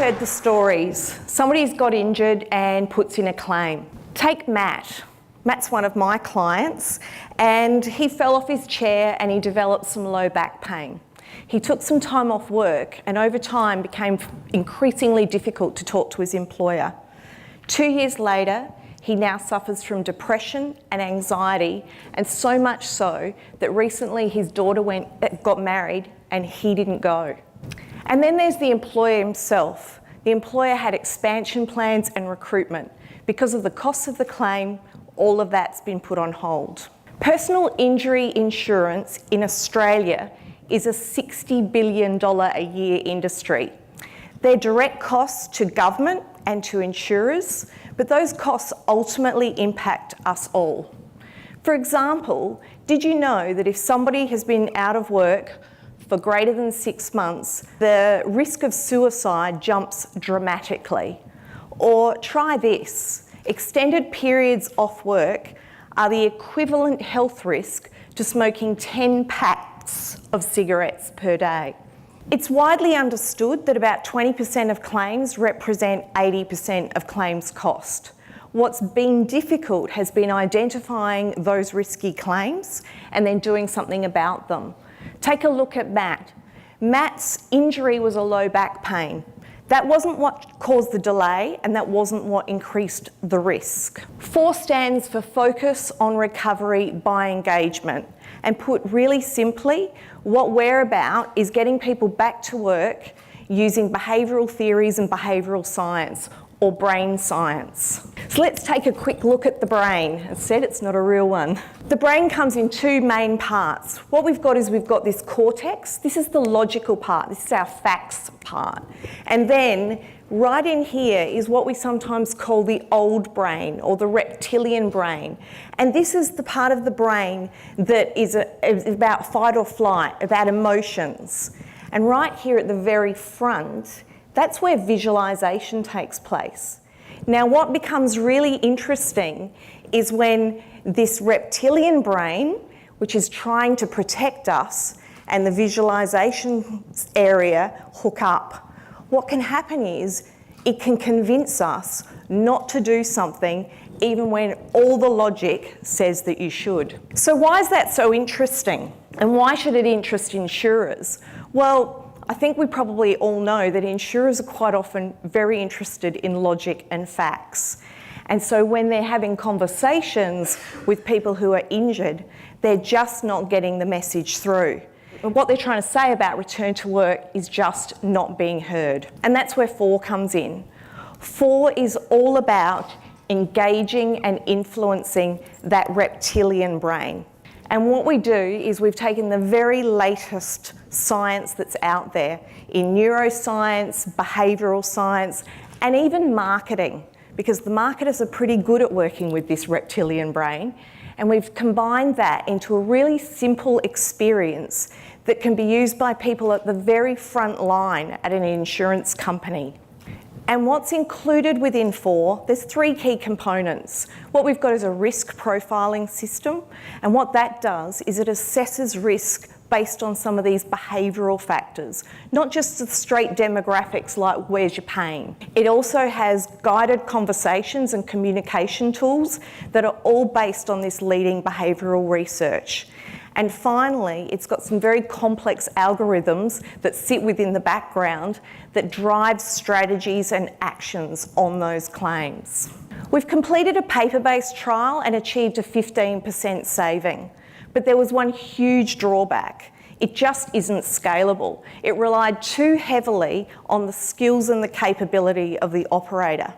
heard the stories. Somebody's got injured and puts in a claim. Take Matt. Matt's one of my clients, and he fell off his chair and he developed some low back pain. He took some time off work and over time became increasingly difficult to talk to his employer. 2 years later, he now suffers from depression and anxiety, and so much so that recently his daughter got married and he didn't go. And then there's the employer himself. The employer had expansion plans and recruitment. Because of the cost of the claim, all of that's been put on hold. Personal injury insurance in Australia is a $60 billion a year industry. They're direct costs to government and to insurers, but those costs ultimately impact us all. For example, did you know that if somebody has been out of work for greater than 6 months, the risk of suicide jumps dramatically? Or try this, extended periods off work are the equivalent health risk to smoking 10 packs of cigarettes per day. It's widely understood that about 20% of claims represent 80% of claims cost. What's been difficult has been identifying those risky claims and then doing something about them. Take a look at Matt. Matt's injury was a low back pain. That wasn't what caused the delay, and that wasn't what increased the risk. 4 stands for Focus on Recovery by Engagement. And put really simply, what we're about is getting people back to work using behavioural theories and behavioural science, or brain science. So let's take a quick look at the brain. As said, it's not a real one. The brain comes in 2 main parts. What we've got is we've got this cortex. This is the logical part. This is our facts part. And then right in here is what we sometimes call the old brain or the reptilian brain. And this is the part of the brain that is about fight or flight, about emotions. And right here at the very front, that's where visualisation takes place. Now, what becomes really interesting is when this reptilian brain, which is trying to protect us, and the visualisation area hook up. What can happen is it can convince us not to do something even when all the logic says that you should. So why is that so interesting? And why should it interest insurers? Well, I think we probably all know that insurers are quite often very interested in logic and facts. And so when they're having conversations with people who are injured, they're just not getting the message through. And what they're trying to say about return to work is just not being heard. And that's where 4 comes in. 4 is all about engaging and influencing that reptilian brain. And what we do is we've taken the very latest science that's out there in neuroscience, behavioural science, and even marketing, because the marketers are pretty good at working with this reptilian brain. And we've combined that into a really simple experience that can be used by people at the very front line at an insurance company. And what's included within 4, there's 3 key components. What we've got is a risk profiling system, and what that does is it assesses risk based on some of these behavioural factors, not just the straight demographics like where's your pain. It also has guided conversations and communication tools that are all based on this leading behavioural research. And finally, it's got some very complex algorithms that sit within the background that drive strategies and actions on those claims. We've completed a paper-based trial and achieved a 15% saving, but there was one huge drawback. It just isn't scalable. It relied too heavily on the skills and the capability of the operator.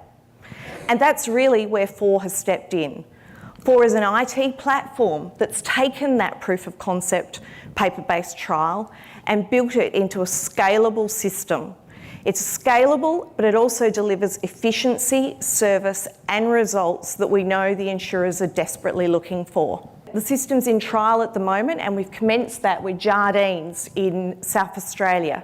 And that's really where 4 has stepped in. 4 is an IT platform that's taken that proof of concept paper-based trial and built it into a scalable system. It's scalable, but it also delivers efficiency, service, and results that we know the insurers are desperately looking for. The system's in trial at the moment, and we've commenced that with Jardines in South Australia.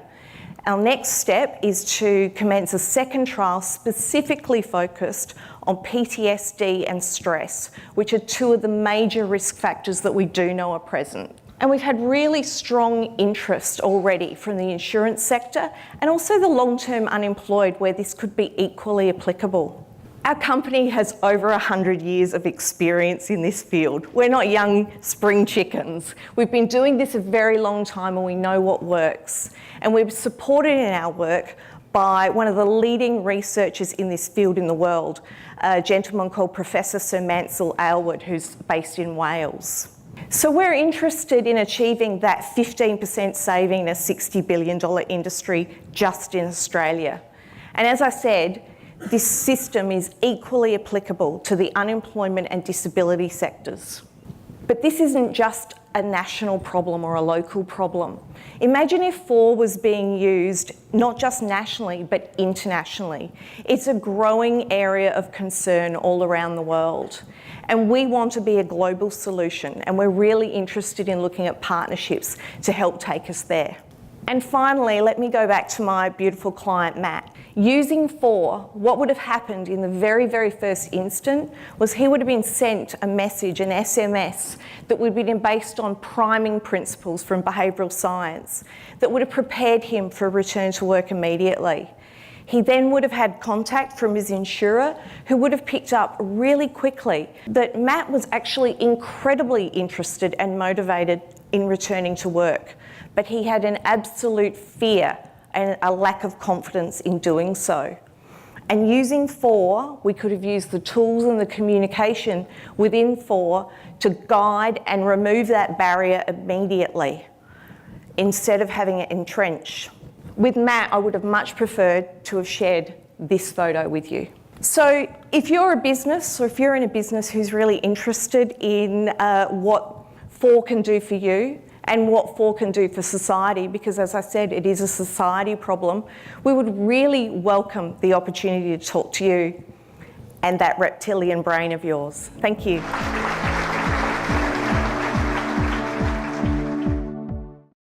Our next step is to commence a second trial specifically focused on PTSD and stress, which are 2 of the major risk factors that we do know are present. And we've had really strong interest already from the insurance sector and also the long-term unemployed, where this could be equally applicable. Our company has over 100 years of experience in this field. We're not young spring chickens. We've been doing this a very long time and we know what works. And we're supported in our work by one of the leading researchers in this field in the world, a gentleman called Professor Sir Mansell Aylward, who's based in Wales. So we're interested in achieving that 15% saving in a $60 billion industry just in Australia. And as I said, this system is equally applicable to the unemployment and disability sectors. But this isn't just a national problem or a local problem. Imagine if FOR was being used not just nationally, but internationally. It's a growing area of concern all around the world. And we want to be a global solution, and we're really interested in looking at partnerships to help take us there. And finally, let me go back to my beautiful client, Matt. Using FOR, what would have happened in the very, very first instant was he would have been sent a message, an SMS, that would have been based on priming principles from behavioural science that would have prepared him for a return to work immediately. He then would have had contact from his insurer, who would have picked up really quickly that Matt was actually incredibly interested and motivated in returning to work, but he had an absolute fear and a lack of confidence in doing so. And using FOR, we could have used the tools and the communication within FOR to guide and remove that barrier immediately, instead of having it entrenched. With Matt, I would have much preferred to have shared this photo with you. So if you're a business, or if you're in a business who's really interested in what FOR can do for you, and what FOR can do for society, because as I said, it is a society problem, we would really welcome the opportunity to talk to you and that reptilian brain of yours. Thank you.